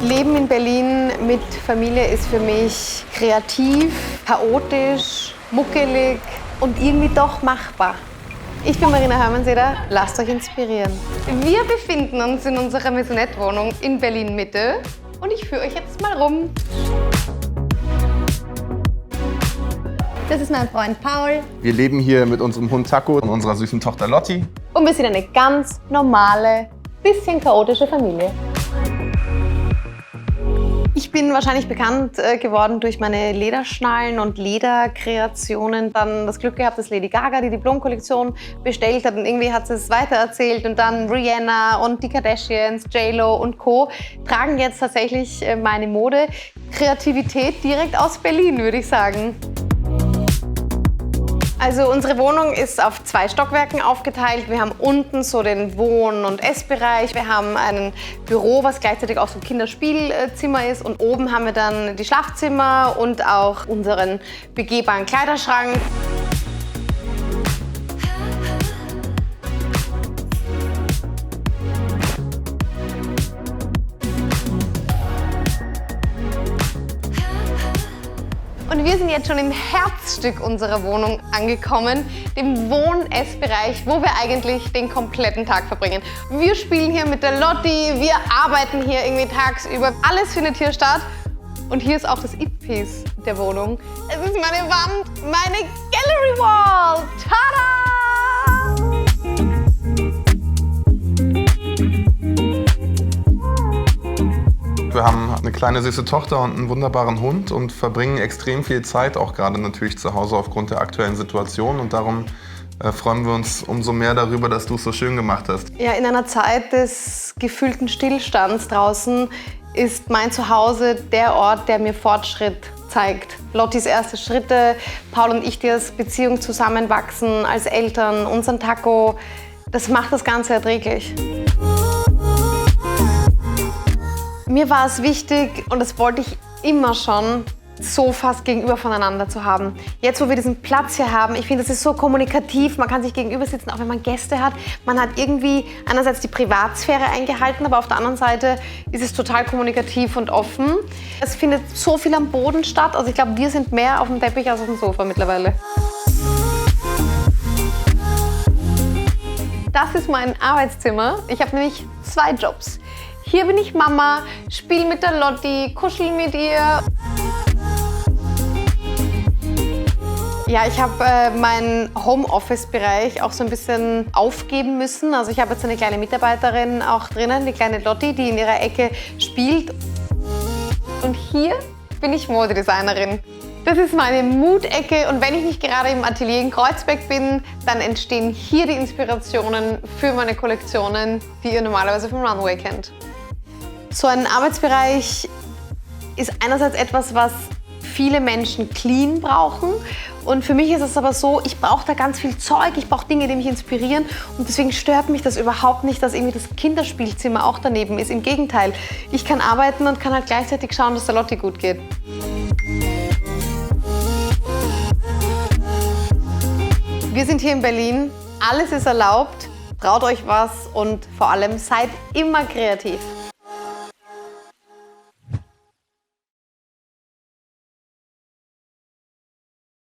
Leben in Berlin mit Familie ist für mich kreativ, chaotisch, muckelig und irgendwie doch machbar. Ich bin Marina Hörmannseder, lasst euch inspirieren. Wir befinden uns in unserer Maisonette-Wohnung in Berlin-Mitte und ich führe euch jetzt mal rum. Das ist mein Freund Paul. Wir leben hier mit unserem Hund Taco und unserer süßen Tochter Lotti. Und wir sind eine ganz normale, bisschen chaotische Familie. Ich bin wahrscheinlich bekannt geworden durch meine Lederschnallen und Lederkreationen. Dann das Glück gehabt, dass Lady Gaga die Diplom-Kollektion bestellt hat und irgendwie hat sie es weitererzählt. Und dann Rihanna und die Kardashians, J.Lo und Co. tragen jetzt tatsächlich meine Mode. Kreativität direkt aus Berlin, würde ich sagen. Also unsere Wohnung ist auf 2 Stockwerken aufgeteilt. Wir haben unten so den Wohn- und Essbereich. Wir haben ein Büro, was gleichzeitig auch so ein Kinderspielzimmer ist. Und oben haben wir dann die Schlafzimmer und auch unseren begehbaren Kleiderschrank. Und wir sind jetzt schon im Herzstück unserer Wohnung angekommen, dem Wohn-Ess-Bereich, wo wir eigentlich den kompletten Tag verbringen. Wir spielen hier mit der Lotti, wir arbeiten hier irgendwie tagsüber. Alles findet hier statt. Und hier ist auch das It-Piece der Wohnung. Es ist meine Wand, meine Gallery Wall. Tada! Wir haben eine kleine süße Tochter und einen wunderbaren Hund und verbringen extrem viel Zeit, auch gerade natürlich zu Hause aufgrund der aktuellen Situation. Und darum freuen wir uns umso mehr darüber, dass du es so schön gemacht hast. Ja, in einer Zeit des gefühlten Stillstands draußen ist mein Zuhause der Ort, der mir Fortschritt zeigt. Lottis erste Schritte, Paul und ich, die als Beziehung zusammenwachsen, als Eltern, unseren Taco, das macht das Ganze erträglich. Mir war es wichtig, und das wollte ich immer schon, Sofas gegenüber voneinander zu haben. Jetzt, wo wir diesen Platz hier haben, ich finde, das ist so kommunikativ. Man kann sich gegenüber sitzen, auch wenn man Gäste hat. Man hat irgendwie einerseits die Privatsphäre eingehalten, aber auf der anderen Seite ist es total kommunikativ und offen. Es findet so viel am Boden statt. Also ich glaube, wir sind mehr auf dem Teppich als auf dem Sofa mittlerweile. Das ist mein Arbeitszimmer. Ich habe nämlich 2 Jobs. Hier bin ich Mama, spiele mit der Lotti, kuschel mit ihr. Ja, ich habe meinen Homeoffice-Bereich auch so ein bisschen aufgeben müssen. Also ich habe jetzt eine kleine Mitarbeiterin auch drinnen, die kleine Lotti, die in ihrer Ecke spielt. Und hier bin ich Modedesignerin. Das ist meine Mood-Ecke und wenn ich nicht gerade im Atelier in Kreuzberg bin, dann entstehen hier die Inspirationen für meine Kollektionen, die ihr normalerweise vom Runway kennt. So ein Arbeitsbereich ist einerseits etwas, was viele Menschen clean brauchen. Und für mich ist es aber so, ich brauche da ganz viel Zeug, ich brauche Dinge, die mich inspirieren. Und deswegen stört mich das überhaupt nicht, dass irgendwie das Kinderspielzimmer auch daneben ist. Im Gegenteil, ich kann arbeiten und kann halt gleichzeitig schauen, dass der Lotti gut geht. Wir sind hier in Berlin, alles ist erlaubt, traut euch was und vor allem seid immer kreativ.